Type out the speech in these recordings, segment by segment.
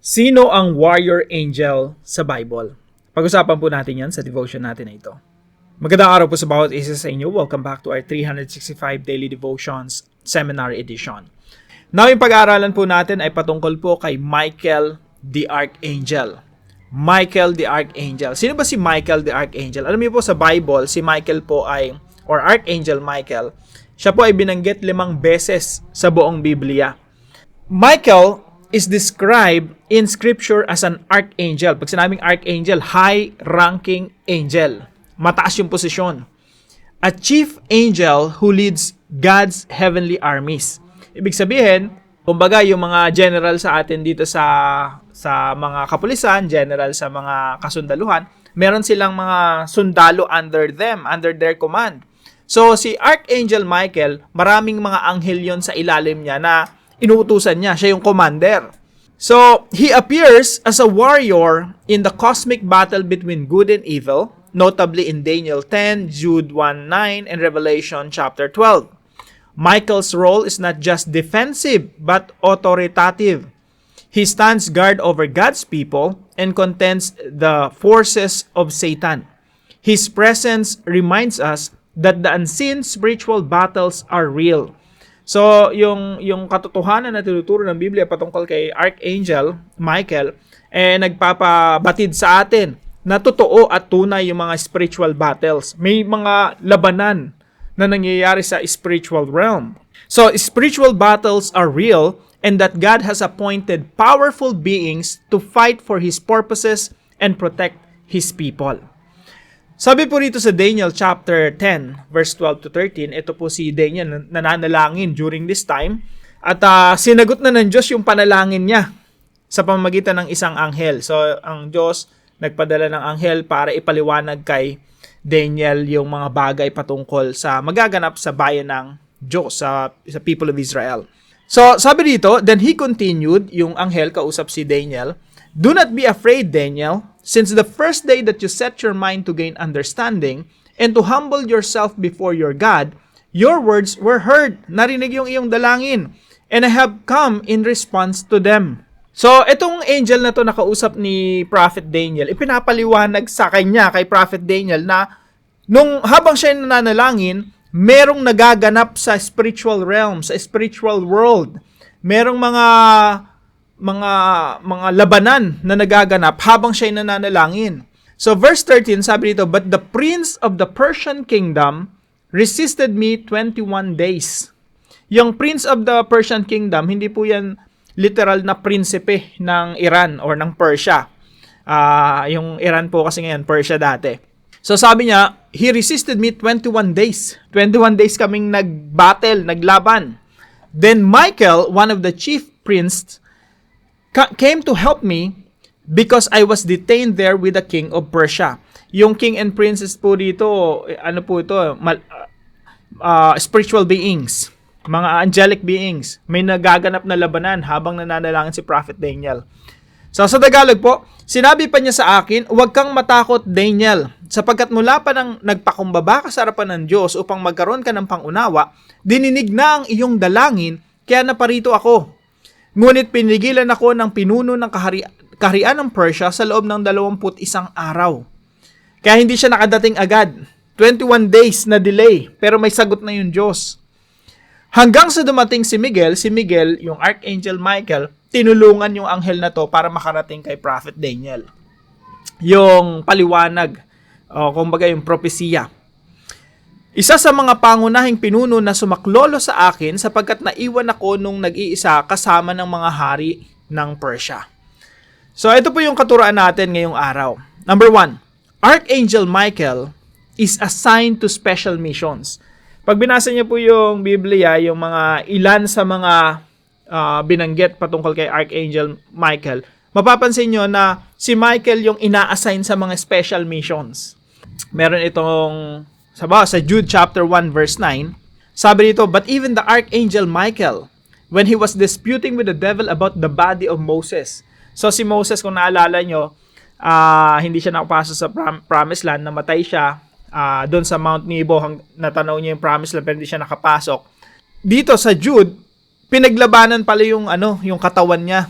Sino ang warrior angel sa Bible? Pag-usapan po natin yan sa devotion natin na ito. Magandang araw po sa bawat isa sa inyo. Welcome back to our 365 Daily Devotions Seminar Edition. Now, yung pag-aaralan po natin ay patungkol po kay Michael the Archangel. Michael the Archangel. Sino ba si Michael the Archangel? Alam niyo po sa Bible, si Michael po ay, or Archangel Michael, siya po ay binanggit 5 beses sa buong Biblia. Michael is described in Scripture as an archangel. Pag sinabing archangel, high-ranking angel. Mataas yung posisyon. A chief angel who leads God's heavenly armies. Ibig sabihin, kumbaga yung mga general sa atin dito sa mga kapulisan, general sa mga kasundaluhan, meron silang mga sundalo under them, under their command. So si Archangel Michael, maraming mga anghel yon sa ilalim niya na inuutusan niya. Siya yung commander. So, he appears as a warrior in the cosmic battle between good and evil, notably in Daniel 10, Jude 1:9, and Revelation chapter 12. Michael's role is not just defensive, but authoritative. He stands guard over God's people and contends the forces of Satan. His presence reminds us that the unseen spiritual battles are real. So, yung katotohanan na tinuturo ng Biblia patungkol kay Archangel Michael, nagpapabatid sa atin na totoo at tunay yung mga spiritual battles. May mga labanan na nangyayari sa spiritual realm. So, spiritual battles are real and that God has appointed powerful beings to fight for His purposes and protect His people. Sabi po rito sa Daniel chapter 10, verse 12 to 13, ito po si Daniel nananalangin during this time. At sinagot na ng Diyos yung panalangin niya sa pamamagitan ng isang anghel. So, ang Diyos nagpadala ng anghel para ipaliwanag kay Daniel yung mga bagay patungkol sa magaganap sa bayan ng Diyos, sa people of Israel. So, sabi dito, then he continued, yung anghel kausap si Daniel, "Do not be afraid, Daniel, since the first day that you set your mind to gain understanding and to humble yourself before your God, your words were heard." Narinig yung iyong dalangin. "And I have come in response to them." So, itong angel na to nakausap ni Prophet Daniel, ipinapaliwanag sa kanya, kay Prophet Daniel, na habang siya nananalangin, merong nagaganap sa spiritual realm, sa spiritual world. Merong mga labanan na nagaganap habang siya nananalangin. So verse 13, sabi dito, "But the prince of the Persian kingdom resisted me 21 days." Yung prince of the Persian kingdom, hindi po yan literal na prinsipe ng Iran or ng Persia. Yung Iran po kasi ngayon, Persia dati. So sabi niya, he resisted me 21 days. 21 days kaming nag-battle, naglaban. Then Michael, one of the chief princes, came to help me because I was detained there with the king of Persia. Yung king and princess po dito, ano po ito, spiritual beings, mga angelic beings. May nagaganap na labanan habang nananalangin si Prophet Daniel. So sa Tagalog po, sinabi pa niya sa akin, "Huwag kang matakot, Daniel, sapagkat mula pa nang nagpakumbaba ka sa harapan ng Diyos upang magkaroon ka ng pangunawa, dininig na ang iyong dalangin, kaya naparito ako. Ngunit pinigilan ako ng pinuno ng kaharian ng Persia sa loob ng 21 araw. Kaya hindi siya nakadating agad. 21 days na delay, pero may sagot na yung Diyos. Hanggang sa dumating si Miguel, yung Archangel Michael, tinulungan yung anghel na to para makarating kay Prophet Daniel. Yung paliwanag, kumbaga yung propesiya. Isa sa mga pangunahing pinuno na sumaklolo sa akin sapagkat naiwan ako nung nag-iisa kasama ng mga hari ng Persia." So, ito po yung katuruan natin ngayong araw. Number 1, Archangel Michael is assigned to special missions. Pag binasa niyo po yung Biblia, yung mga ilan sa mga binanggit patungkol kay Archangel Michael, mapapansin nyo na si Michael yung ina-assign sa mga special missions. Meron itong sa Jude chapter 1 verse 9, sabi dito, "But even the Archangel Michael, when he was disputing with the devil about the body of Moses." So si Moses, kung naalala nyo, hindi siya nakapasok sa promised land, namatay siya doon sa Mount Nebo, natanaw niya yung promised land pero hindi siya nakapasok. Dito sa Jude, pinaglabanan pala yung katawan niya.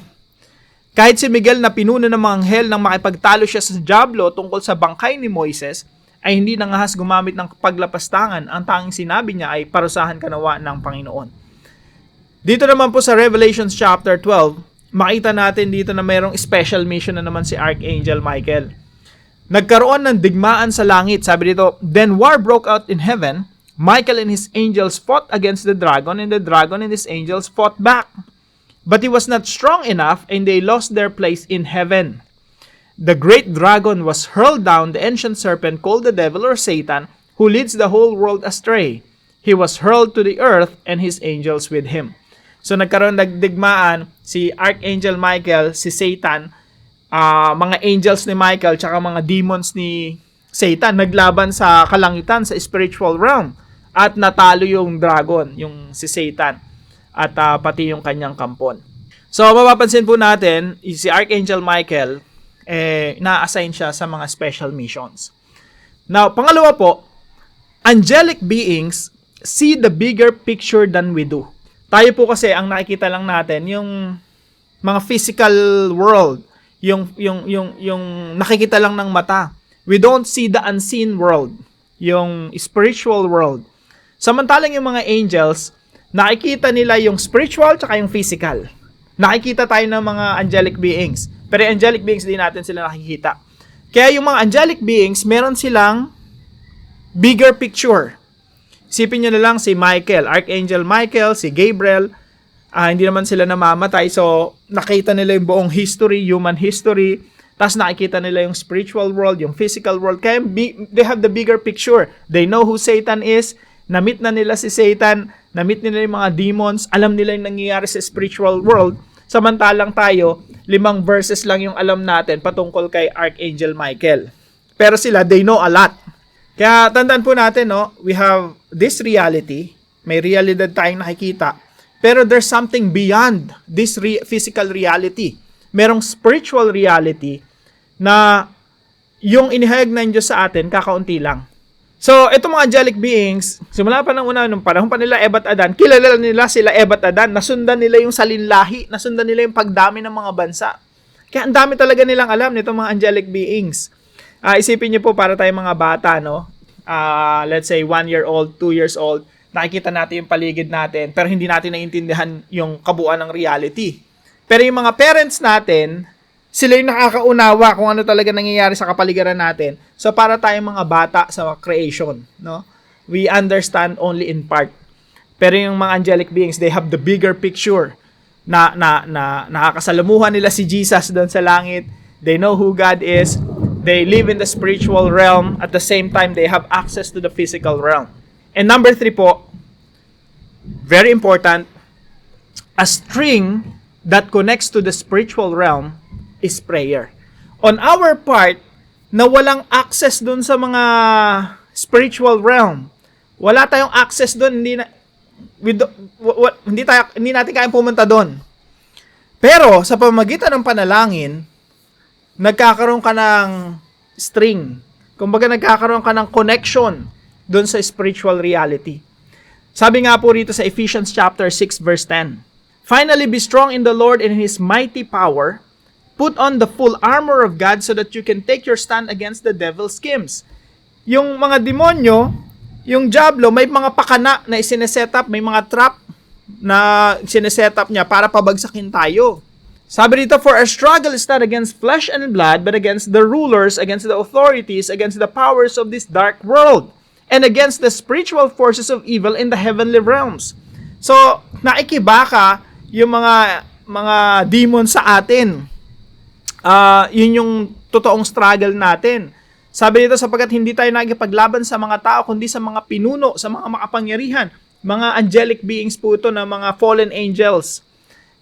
Kahit si Miguel na pinuno ng mga anghel nang makipagtalo siya sa Diablo tungkol sa bangkay ni Moises, ay hindi nangahas gumamit ng paglapastangan. Ang tanging sinabi niya ay parusahan ka nawa ng Panginoon. Dito naman po sa Revelation chapter 12, makita natin dito na mayroong special mission na naman si Archangel Michael. Nagkaroon ng digmaan sa langit. Sabi dito, then war broke out in heaven. Michael and his angels fought against the dragon, and the dragon and his angels fought back. But he was not strong enough, and they lost their place in heaven. The great dragon was hurled down, the ancient serpent called the devil or Satan, who leads the whole world astray. He was hurled to the earth, and his angels with him. So nagkaroon nagdigmaan si Archangel Michael, si Satan, mga angels ni Michael, tsaka mga demons ni Satan, naglaban sa kalangitan, sa spiritual realm. At natalo yung dragon, yung si Satan. At pati yung kanyang kampon. So, mapapansin po natin, si Archangel Michael, na-assign siya sa mga special missions. Now, pangalawa po, angelic beings see the bigger picture than we do. Tayo po kasi, ang nakikita lang natin, yung mga physical world, yung nakikita lang ng mata. We don't see the unseen world, yung spiritual world. Samantalang yung mga angels, nakikita nila yung spiritual tsaka yung physical. Nakikita tayo ng mga angelic beings. Pero angelic beings, di natin sila nakikita. Kaya yung mga angelic beings, meron silang bigger picture. Isipin nyo na lang si Michael, Archangel Michael, si Gabriel, hindi naman sila namamatay. So, nakita nila yung buong history, human history. Tapos nakikita nila yung spiritual world, yung physical world. Kaya they have the bigger picture. They know who Satan is. Na-meet na nila si Satan, na-meet nila yung mga demons, alam nila yung nangyayari sa spiritual world. Samantalang tayo, 5 verses lang yung alam natin patungkol kay Archangel Michael. Pero sila, they know a lot. Kaya tandaan po natin, no, we have this reality, may realidad tayong nakikita, pero there's something beyond this physical reality. Merong spiritual reality na yung inihayag ng Diyos sa atin, kakaunti lang. So, itong mga angelic beings, simula pa ng una, nung panahon pa nila Eva at Adan, kilala nila sila Eva at Adan, nasundan nila yung salinlahi, nasundan nila yung pagdami ng mga bansa. Kaya ang dami talaga nilang alam nitong mga angelic beings. Isipin niyo po para tayong mga bata, no? Let's say 1 year old, 2 years old, nakikita natin yung paligid natin, pero hindi natin naiintindihan yung kabuuan ng reality. Pero yung mga parents natin, sila yung nakakaunawa kung ano talaga nangyayari sa kapaligiran natin. So, para tayong mga bata sa creation, no? We understand only in part. Pero yung mga angelic beings, they have the bigger picture na nakakasalamuhan nila si Jesus doon sa langit. They know who God is. They live in the spiritual realm. At the same time, they have access to the physical realm. And number 3 po, very important, a string that connects to the spiritual realm is prayer. On our part, na walang access dun sa mga spiritual realm, wala tayong access dun, hindi natin kayang pumunta dun. Pero, sa pamamagitan ng panalangin, nagkakaroon ka ng string. Kumbaga, nagkakaroon ka ng connection dun sa spiritual reality. Sabi nga po rito sa Ephesians chapter 6 verse 10, finally, be strong in the Lord and in His mighty power. Put on the full armor of God so that you can take your stand against the devil's schemes. Yung mga demonyo, yung Diablo, may mga pakana na isineset up, may mga trap na isineset up niya para pabagsakin tayo. Sabi dito, for our struggle is not against flesh and blood, but against the rulers, against the authorities, against the powers of this dark world, and against the spiritual forces of evil in the heavenly realms. So, naikibaka yung mga demon sa atin. Yun yung totoong struggle natin. Sabi dito, sapagkat hindi tayo nagipaglaban sa mga tao, kundi sa mga pinuno, sa mga makapangyarihan. Mga angelic beings po ito na mga fallen angels.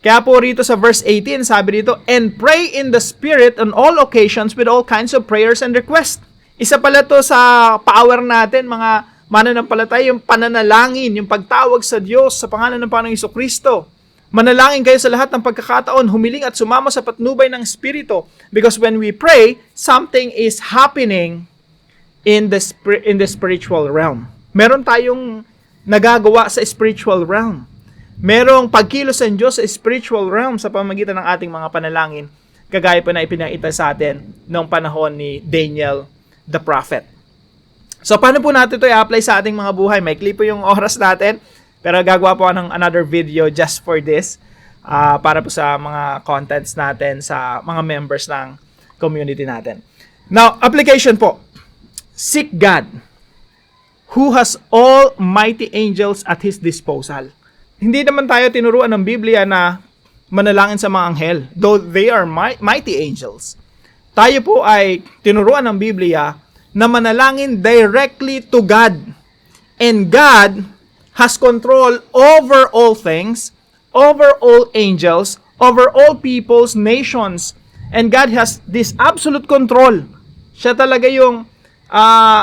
Kaya po rito sa verse 18, sabi dito, and pray in the Spirit on all occasions with all kinds of prayers and requests. Isa pala to sa power natin, mga mananampalataya, yung pananalangin, yung pagtawag sa Diyos sa pangalan ng Panginoong Jesucristo. Manalangin kayo sa lahat ng pagkakataon, humiling at sumama sa patnubay ng Espiritu. Because when we pray, something is happening in the spiritual realm. Meron tayong nagagawa sa spiritual realm. Merong pagkilos ng Diyos sa spiritual realm sa pamamagitan ng ating mga panalangin. kagaya po na ipinakita sa atin noong panahon ni Daniel the prophet. So, paano po natin ito i-apply sa ating mga buhay? May clip po yung oras natin, pero gagawa po ng another video just for this, para po sa mga contents natin, sa mga members ng community natin. Now, application po. Seek God, who has all mighty angels at His disposal. Hindi naman tayo tinuruan ng Biblia na manalangin sa mga anghel, though they are mighty angels. Tayo po ay tinuruan ng Biblia na manalangin directly to God. And God has control over all things, over all angels, over all peoples, nations. And God has this absolute control. Siya talaga yung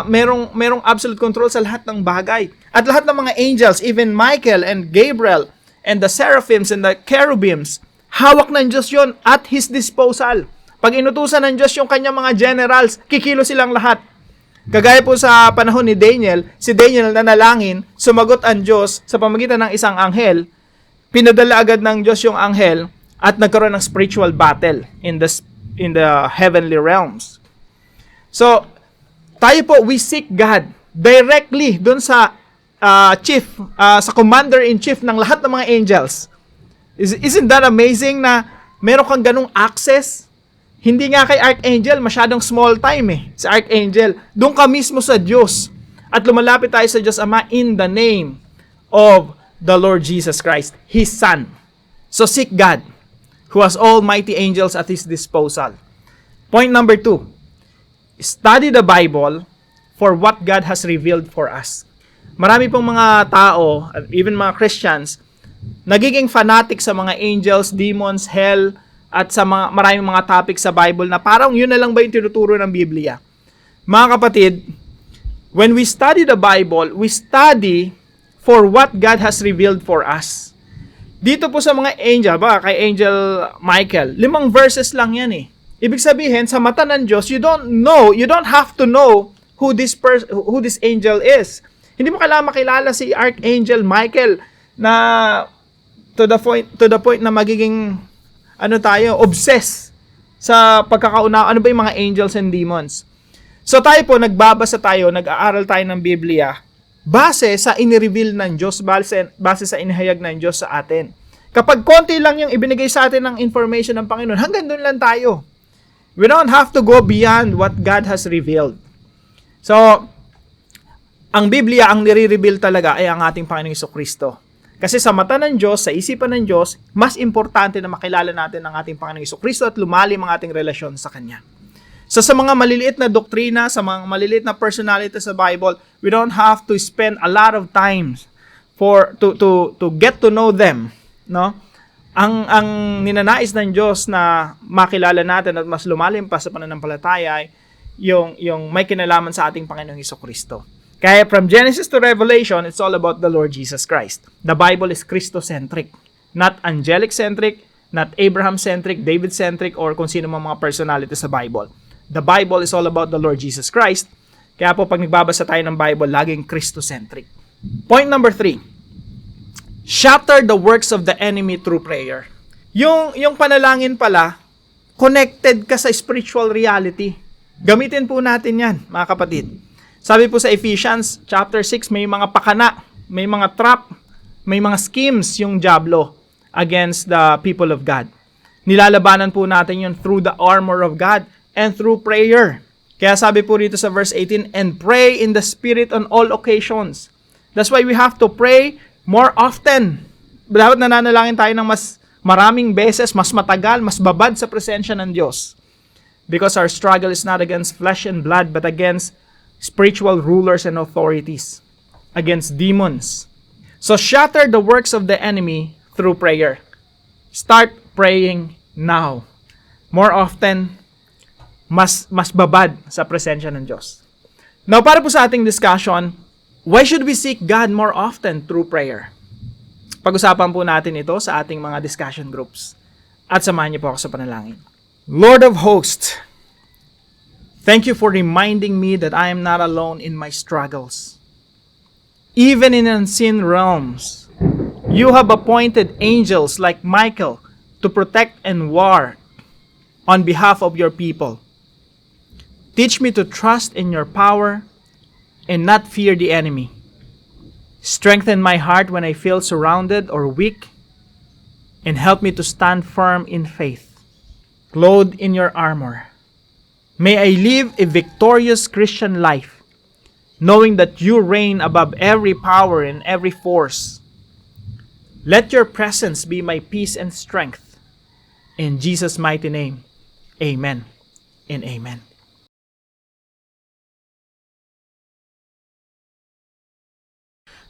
merong absolute control sa lahat ng bagay. At lahat ng mga angels, even Michael and Gabriel, and the seraphims and the cherubims, hawak ng Diyos yon at His disposal. Pag inutusan ng Diyos yung kanyang mga generals, kikilo silang lahat. Kagaya po sa panahon ni Daniel, si Daniel nanalangin, sumagot ang Diyos sa pamagitan ng isang anghel, pinadala agad ng Diyos yung anghel, at nagkaroon ng spiritual battle in the heavenly realms. So, tayo po, we seek God directly dun sa sa commander-in-chief ng lahat ng mga angels. Isn't that amazing na meron kang ganung access? Hindi nga kay Archangel, masyadong small time sa Archangel. Doon ka mismo sa Diyos. At lumalapit tayo sa Diyos Ama in the name of the Lord Jesus Christ, His Son. So seek God, who has all mighty angels at His disposal. Point number 2. Study the Bible for what God has revealed for us. Marami pong mga tao, even mga Christians, nagiging fanatic sa mga angels, demons, hell, at sa maraming mga topics sa Bible na parang yun na lang ba yung tinuturo ng Biblia. Mga kapatid, when we study the Bible, we study for what God has revealed for us. Dito po sa mga angel, kay Angel Michael, 5 verses lang yan Ibig sabihin, sa mata ng Diyos, you don't have to know who this angel is. Hindi mo kailangan makilala si Archangel Michael na to the point na magiging obsessed sa pagkakaunawa. Ano ba yung mga angels and demons? So tayo po, nag-aaral tayo ng Biblia base sa inireveal ng Diyos, base sa inihayag ng Diyos sa atin. Kapag konti lang yung ibinigay sa atin ng information ng Panginoon, hanggang doon lang tayo. We don't have to go beyond what God has revealed. So, ang Biblia, ang nire-reveal talaga ay ang ating Panginoong Jesucristo. Kasi sa mata ng Diyos, sa isipan ng Diyos, mas importante na makilala natin ang ating Panginoong Jesucristo at lumalim ang ating relasyon sa Kanya. So sa mga maliliit na doktrina, sa mga maliliit na personality sa Bible, we don't have to spend a lot of time to get to know them, no? Ang ninanais ng Diyos na makilala natin at mas lumalim pa sa pananampalataya ay yung may kinalaman sa ating Panginoong Jesucristo. Kaya from Genesis to Revelation, it's all about the Lord Jesus Christ. The Bible is Christocentric, not angelic-centric, not Abraham-centric, David-centric, or kung sino mga personality sa Bible. The Bible is all about the Lord Jesus Christ. Kaya po pag nagbabasa tayo ng Bible, laging Christocentric. Point number 3. Shatter the works of the enemy through prayer. Yung panalangin pala, connected ka sa spiritual reality. Gamitin po natin yan, mga kapatid. Sabi po sa Ephesians chapter 6, may mga pakana, may mga trap, may mga schemes yung diablo against the people of God. Nilalabanan po natin yun through the armor of God and through prayer. Kaya sabi po rito sa verse 18, and pray in the Spirit on all occasions. That's why we have to pray more often. Dapat nananalangin tayo ng mas maraming beses, mas matagal, mas babad sa presensya ng Diyos. Because our struggle is not against flesh and blood, but against spiritual rulers and authorities, against demons. So shatter the works of the enemy through prayer. Start praying now. More often, mas babad sa presensya ng Diyos. Now, para po sa ating discussion, why should we seek God more often through prayer? Pag-usapan po natin ito sa ating mga discussion groups. At samahan niyo po ako sa panalangin. Lord of hosts, thank you for reminding me that I am not alone in my struggles. Even in unseen realms, you have appointed angels like Michael to protect and war on behalf of your people. Teach me to trust in your power and not fear the enemy. Strengthen my heart when I feel surrounded or weak, and help me to stand firm in faith, clothed in your armor. May I live a victorious Christian life, knowing that you reign above every power and every force. Let your presence be my peace and strength. In Jesus' mighty name, amen and amen.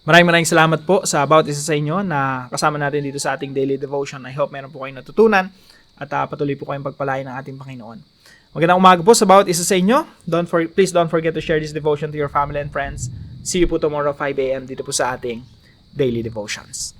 Maraming salamat po sa bawat isa sa inyo na kasama natin dito sa ating daily devotion. I hope meron po kayong natutunan at patuloy po kayong pagpalain ng ating Panginoon. Magandang umaga po sa bawat isa sa inyo. Please don't forget to share this devotion to your family and friends. See you po tomorrow 5 a.m. dito po sa ating daily devotions.